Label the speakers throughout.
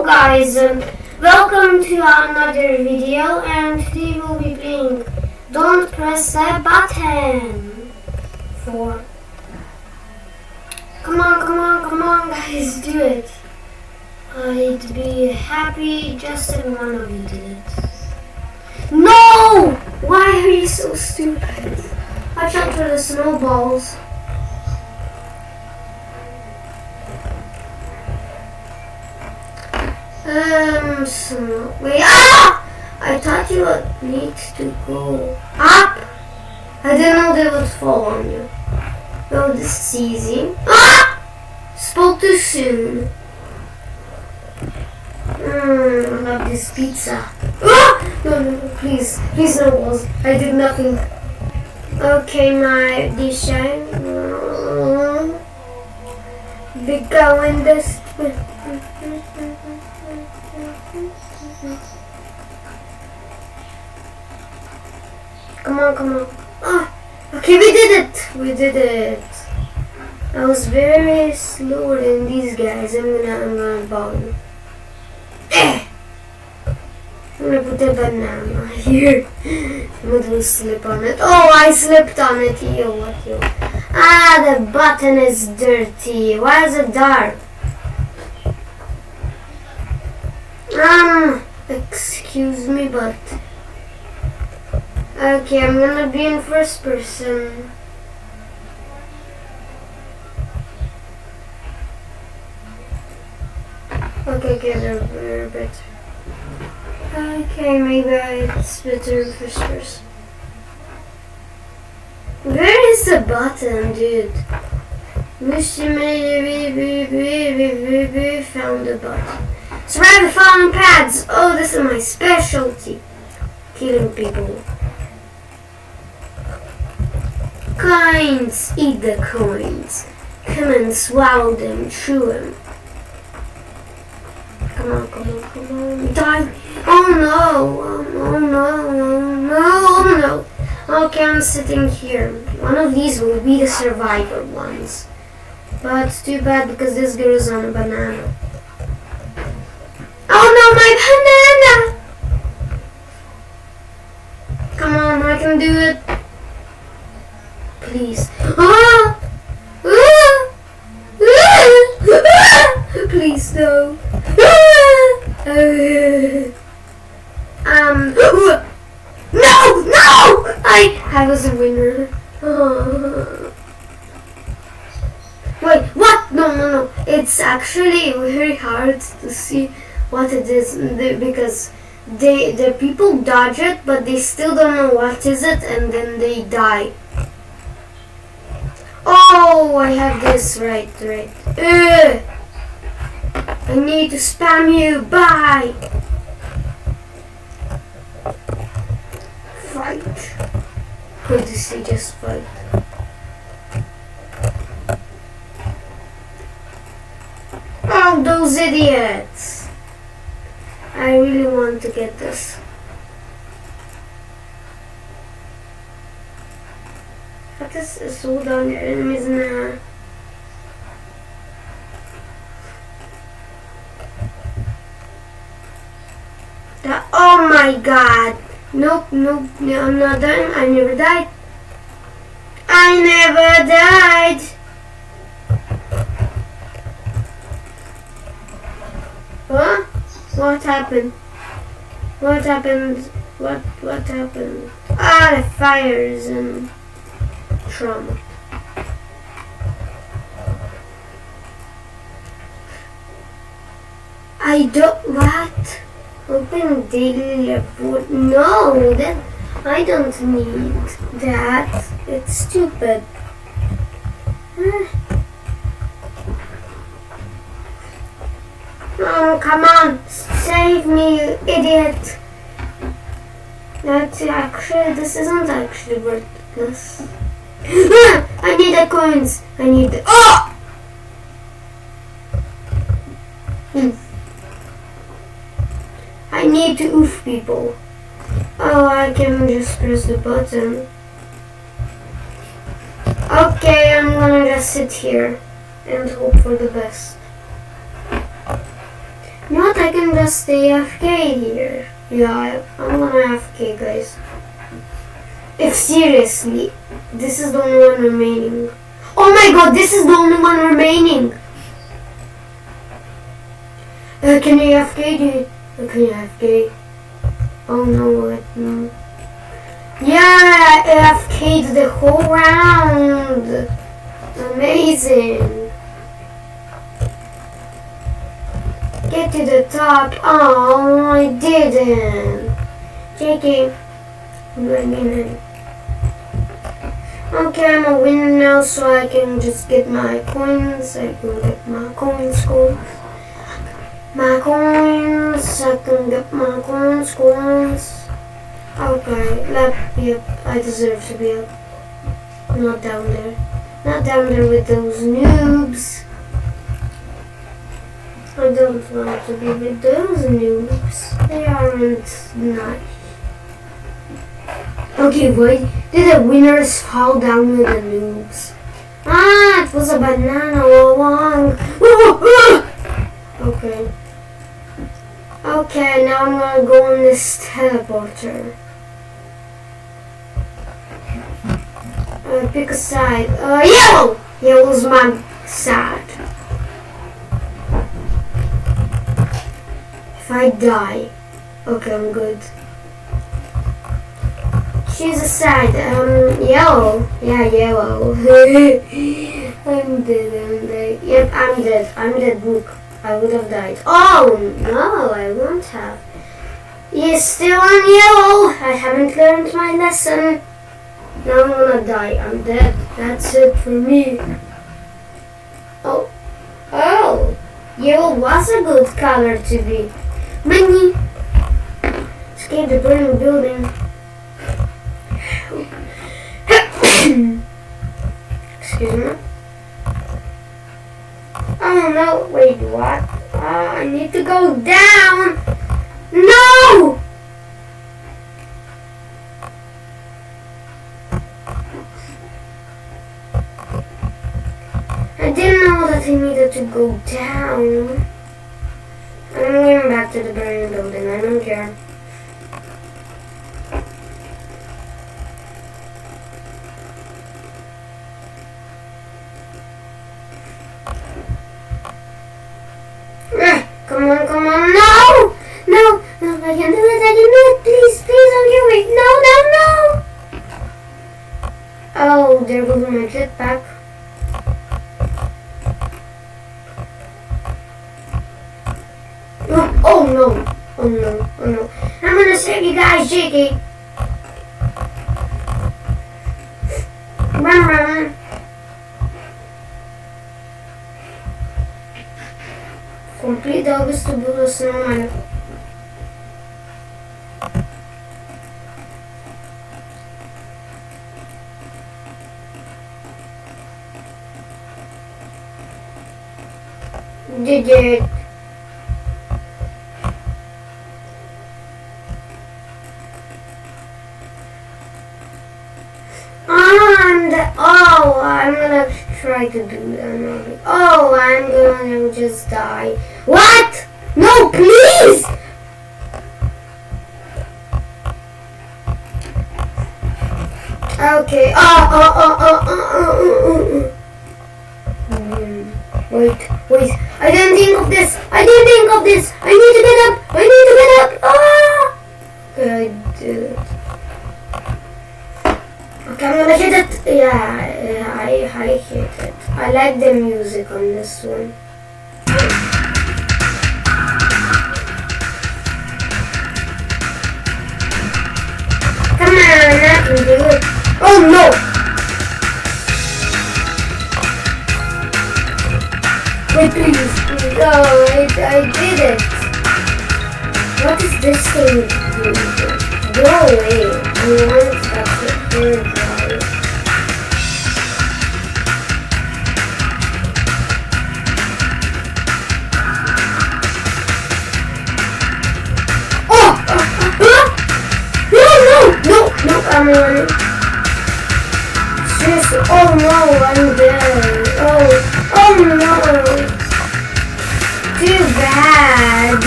Speaker 1: guys, welcome to another video, and today we'll be playing Don't Press That Button 4. Come on guys, do it. I'd be happy just if one of you did it. No! Why are you so stupid? Watch out for the snowballs. Wait, I thought you would need to go up. I didn't know they would fall on you. Oh, this is easy. Spoke too soon. I love this pizza. No, please no balls. I did nothing. Okay, my dish. Be going this way. Come on. Okay, we did it. I was very slower than these guys. I'm gonna bomb. I'm gonna put a banana here. I'm gonna slip on it. Oh, I slipped on it. Yo. The button is dirty. Why is it dark? Excuse me, but okay, I'm gonna be in first person. Okay, they're better. Okay, maybe it's better in first person. Where is the button, dude? We found the button. Survive the falling pads! Oh, this is my specialty. Killing people. Coins! Eat the coins. Come and swallow them, chew them. Come on. Die! Oh no! Okay, I'm sitting here. One of these will be the survivor ones. But it's too bad because this girl is on a banana. Oh no, my banana! Come on, I can do it. Please. Please, no. No! I was a winner. Wait, what? No. It's actually very hard to see what it is because the people dodge it, but they still don't know what is it, and then they die. Oh, I have this right. I need to spam you. Bye. Fight. Good to see, just fight. Oh, those idiots. I really want to get this. What is slow down your enemies now? Oh my god. Nope, I'm not done. I never died. Huh? What happened? What happened? The fires and trauma. What? Open daily report? No, then I don't need that. It's stupid. Oh, come on, save me, you idiot. This isn't actually worthless. I need the coins. I need to oof people. Oh, I can just press the button. Okay, I'm gonna just sit here and hope for the best. You know what? I can just stay AFK here. Yeah, I'm gonna AFK, guys. If seriously, this is the only one remaining. Oh my god, this is the only one remaining. Can you AFK, dude? Can you AFK? Oh no, what? No. Yeah, AFK'd the whole round. Amazing. Get to the top. Oh, I didn't. JK. Okay, I'm a winner now, so I can just get my coins. I can get my coins. My coins. I can get my coins. Okay, yep, I deserve to be up. Not down there. Not down there with those noobs. I don't want to be with those noobs. They aren't nice. Okay, why did the winners fall down with the noobs? Ah, it was a banana all along. Okay. Okay, now I'm gonna go on this teleporter. Pick a side. Yellow! Yellow's my side. If I die, okay, I'm good. Choose a side. Yellow. Yeah, yellow. I'm dead. Yep, I'm dead. I'm dead. Look, I would have died. Oh no, I won't have. Yes, still on yellow. I haven't learned my lesson. Now I'm gonna die. I'm dead. That's it for me. Oh. Yellow was a good color to be. Money. Escape the burning building. Excuse me. Oh no. Wait, what? I need to go down. No! I didn't know that I needed to go down. I'm going back to the burning building. I don't care. Come on, no! No, I can do it, please, don't get me. No. Oh, there goes my jetpack. Oh no. I'm gonna save you guys, JK. Run. Complete the August to build a snowman. Did it? I'm gonna try to do that. Oh, I'm gonna just die. What? No, please! Okay. Wait. I didn't think of this. I need to get up. Ah! Okay, I did it. Okay, I'm gonna hit it. Yeah, I hit it. I like the music on this one. Come on, I can do it. Oh no! Wait, please. Oh, I did it. What is this thing doing? Go away. I want that third drive. No, I'm running. Seriously, oh no, I'm dead. Oh no. too bad.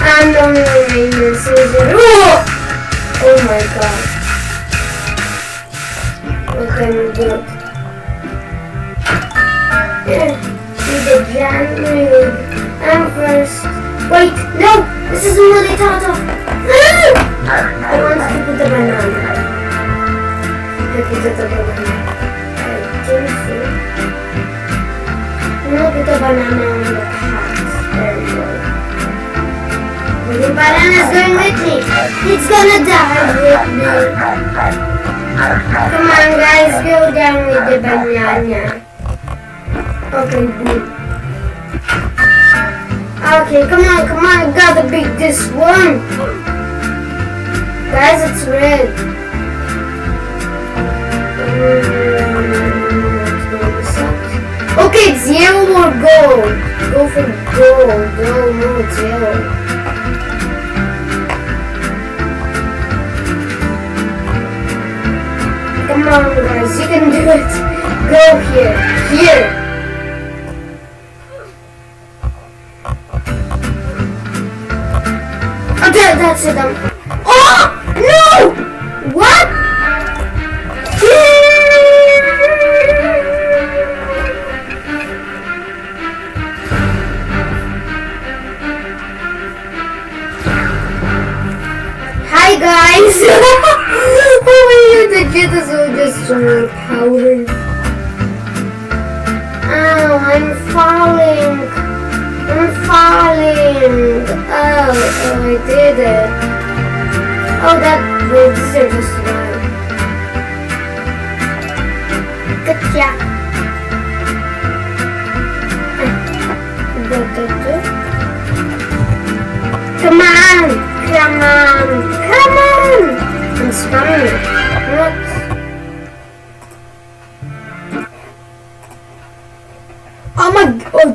Speaker 1: I'm the only one making this season. Oh my god. Okay, we're good. We did January. I'm first. Wait, no! This isn't what I thought of. I want to put the banana. I put the banana. I think so. No, put the banana on the hat. There we go. The banana's going with me. It's gonna die with me. Come on, guys, go down with the banana. Okay, good. Okay, come on, gotta beat this one. Guys, it's red. Okay, it's yellow or gold. Go for gold. No, it's yellow. Come on, guys, you can do it. Go here. Okay, that's it. Oh no! What? Hi guys. The kid is all just overpowered. Oh, I'm falling. Oh, I did it. Oh, these are just right. Gotcha. Come on. I'm spamming. What? Oh my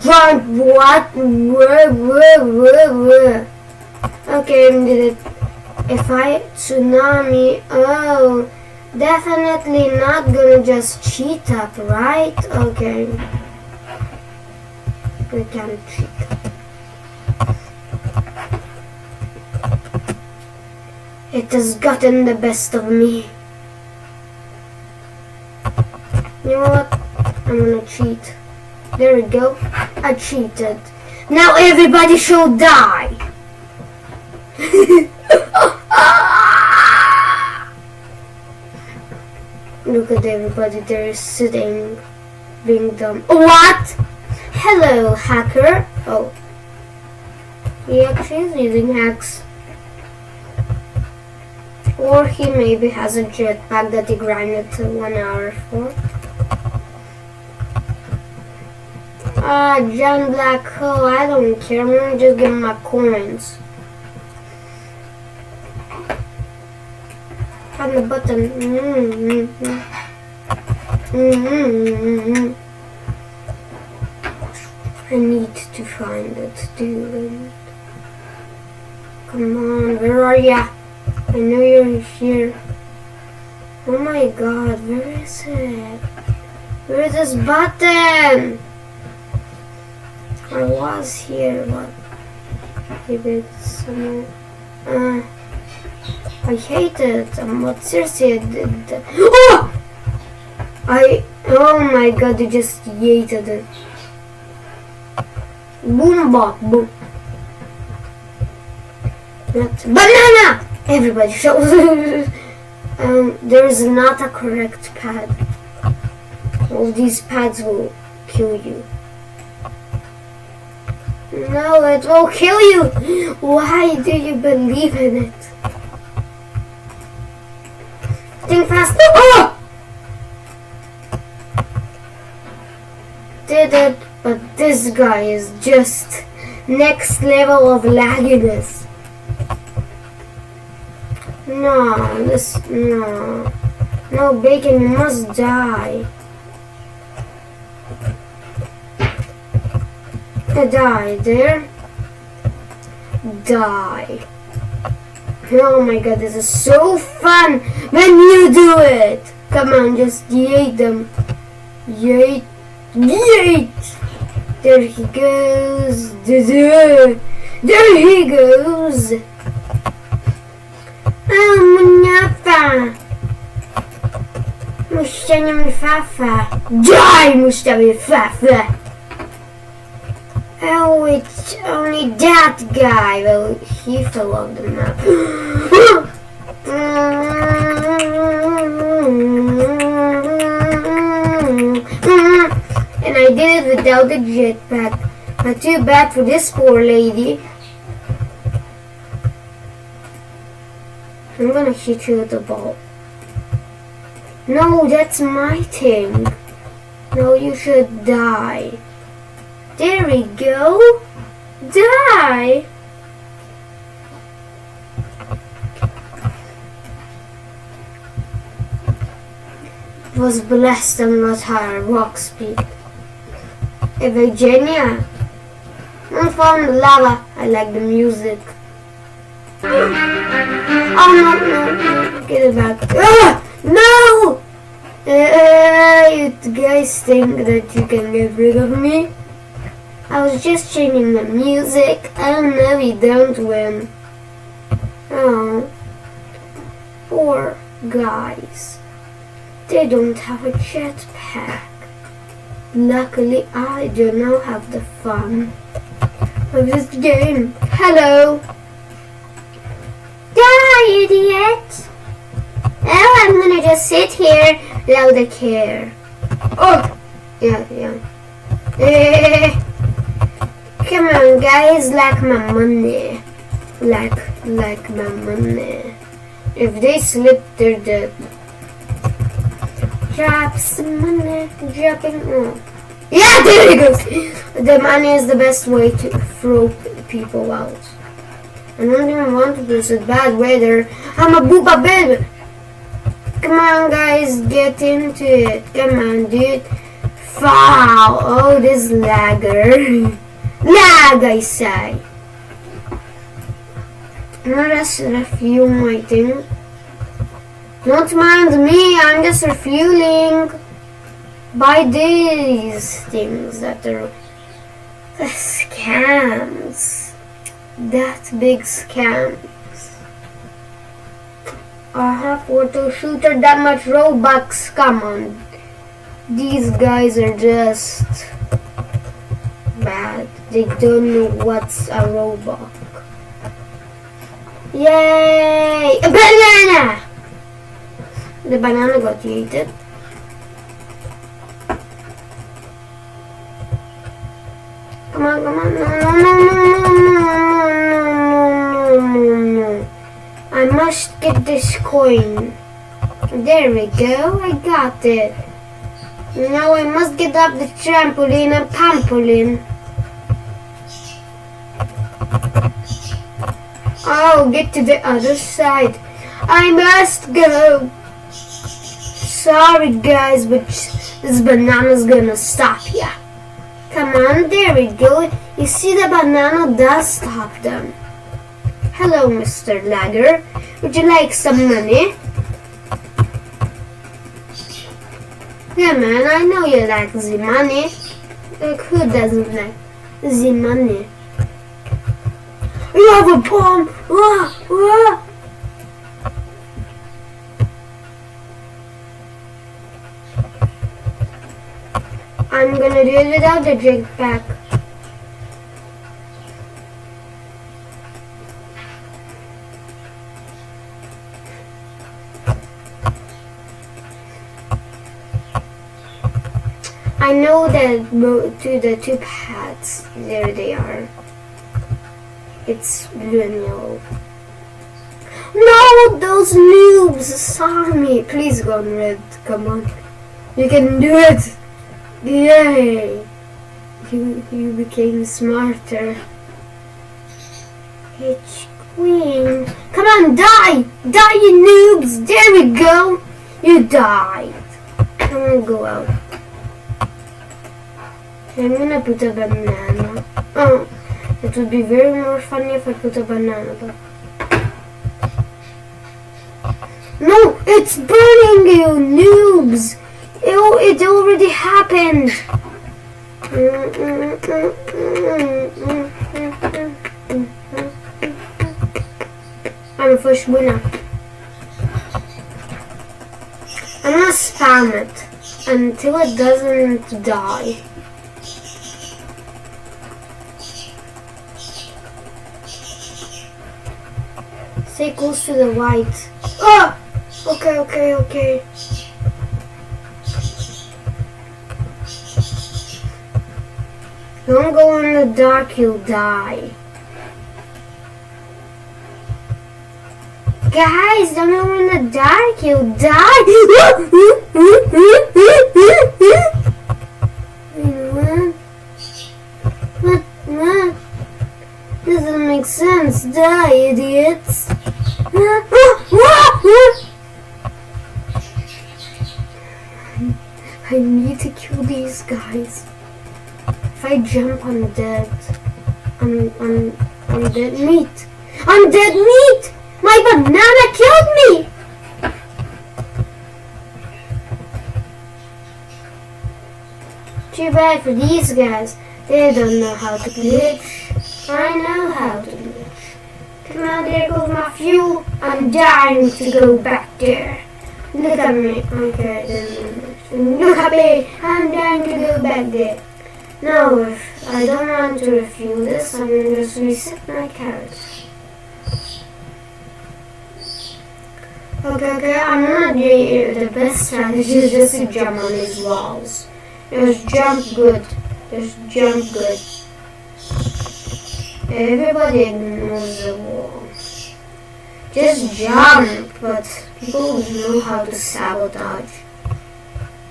Speaker 1: god, what? Whoa. Okay, I did it. If I tsunami, oh, definitely not gonna just cheat up, right? Okay. We can't cheat. It has gotten the best of me. You know what? I'm gonna cheat. There we go. I cheated. Now everybody shall die. Look at everybody. They're sitting, being dumb. What? Hello, hacker. Oh. He actually is using hacks. Or he maybe has a jetpack that he grinded to 1 hour for. John Black Hole, I don't care. I'm gonna just give him my coins. On the button. I need to find it, dude. Come on, where are ya? I know you're here. Oh my god, where is it? Where is this button? I was here, but maybe it's somewhere. I hate it, but seriously, I did that. Oh my god, you just yeeted it. Boom, bop, boom. Not banana! Everybody shows. There's not a correct pad. All these pads will kill you. No, it will kill you. Why do you believe in it? Think fast. Oh! Did it, but this guy is just next level of lagginess. No, Bacon, you must die. Die there. Die. Oh my god, this is so fun when you do it. Come on, just yeet them. Yeet. There he goes. There he goes. Munyafa. Mushani Fafa. Die, Mustafa Fafa. Oh, it's only that guy. Well, he fell off the map. And I did it without the jetpack. Not too bad for this poor lady. I'm gonna hit you with the ball. No, that's my thing. No, you should die. There we go. Die. Was blessed and not higher rock speed. Hey, Virginia. I'm from the lava. I like the music. Oh no, get it back. No! You guys think that you can get rid of me? I was just changing the music. Oh no, you don't win. Oh, poor guys. They don't have a jetpack. Luckily, I do now have the fun of this game. Hello. Die, idiot. Oh, I'm gonna just sit here without a care. Oh, yeah. Come on, guys, like my money. Like my money. If they slip, they're dead. Drop some money, dropping. Oh. Yeah, there it goes. The money is the best way to throw people out. I don't even want to do it bad weather. I'm a booba baby. Come on, guys, get into it. Come on, dude. Foul. Oh, this lagger. Lag, I say. I'm just refueling my thing. Don't mind me, I'm just refueling. Buy these things that are the scams. That big scams. I have photo shooter, that much Robux. Come on. These guys are just bad. They don't know what's a Robux. Yay! A banana! The banana got eaten. Come on. No. I must get this coin. There we go. I got it. Now I must get up the trampoline and pampoline. Oh, get to the other side. I must go. Sorry guys, but this banana's gonna stop ya. Come on, there we go. You see, the banana does stop them. Hello, Mr. Lagger. Would you like some money? Yeah, man, I know you like the money. Like, who doesn't like the money? You have a bomb! I'm gonna do it without the jetpack. I know that to the two paths. There they are. It's blue and yellow. No, those noobs saw me. Please go on red. Come on. You can do it. Yay. You became smarter. H Queen. Come on, die. Die, you noobs. There we go. You died. I'm gonna go out. I'm gonna put a banana. Oh. It would be very more funny if I put a banana though. No, it's burning you, noobs! It already happened! I'm a first winner. I'm gonna spam it until it doesn't die. Stay close to the white. Oh! Okay. Don't go in the dark, you'll die. Guys, don't go in the dark, you'll die. What? Doesn't make sense. Die, idiots. I need to kill these guys. If I jump, I'm dead. I'm dead meat. I'm dead meat! My banana killed me! Too bad for these guys. They don't know how to glitch. I know how to glitch. Come on, there goes my fuel. I'm dying to go back there. Look at me. Okay, then. Look at me. I'm dying to go back there. No, if I don't want to refuel this, I'm going to just reset my character. Okay, I'm not doing the best strategy is just to jump on these walls. Just jump good. Everybody ignores the wall. Just jump, but people know how to sabotage.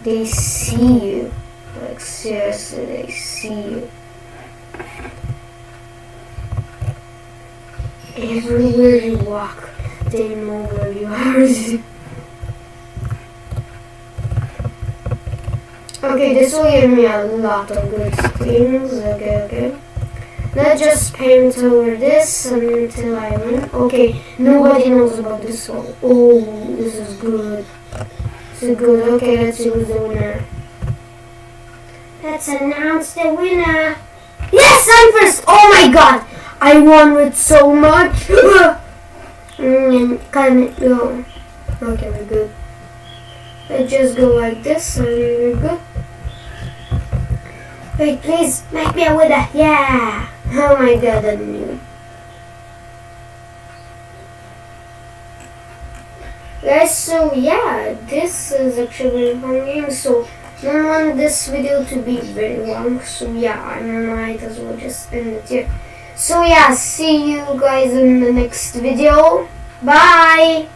Speaker 1: They see you. Like seriously, they see you. Everywhere you walk, they know where you are. Okay, this will give me a lot of good things. Okay. Let's just paint over this until I win. Okay, nobody knows about this one. Oh, this is good. Okay, let's see who's the winner. Let's announce the winner. Yes, I'm first. Oh my god, I won with so much. Can it go? Okay, we're good. Let's just go like this and we're good. Wait, please make me a winner. Yeah. Oh my god, I knew. Guys, so yeah, this is actually a fun game. So I don't want this video to be very long. So yeah, I might as well just end it here. So yeah, see you guys in the next video. Bye.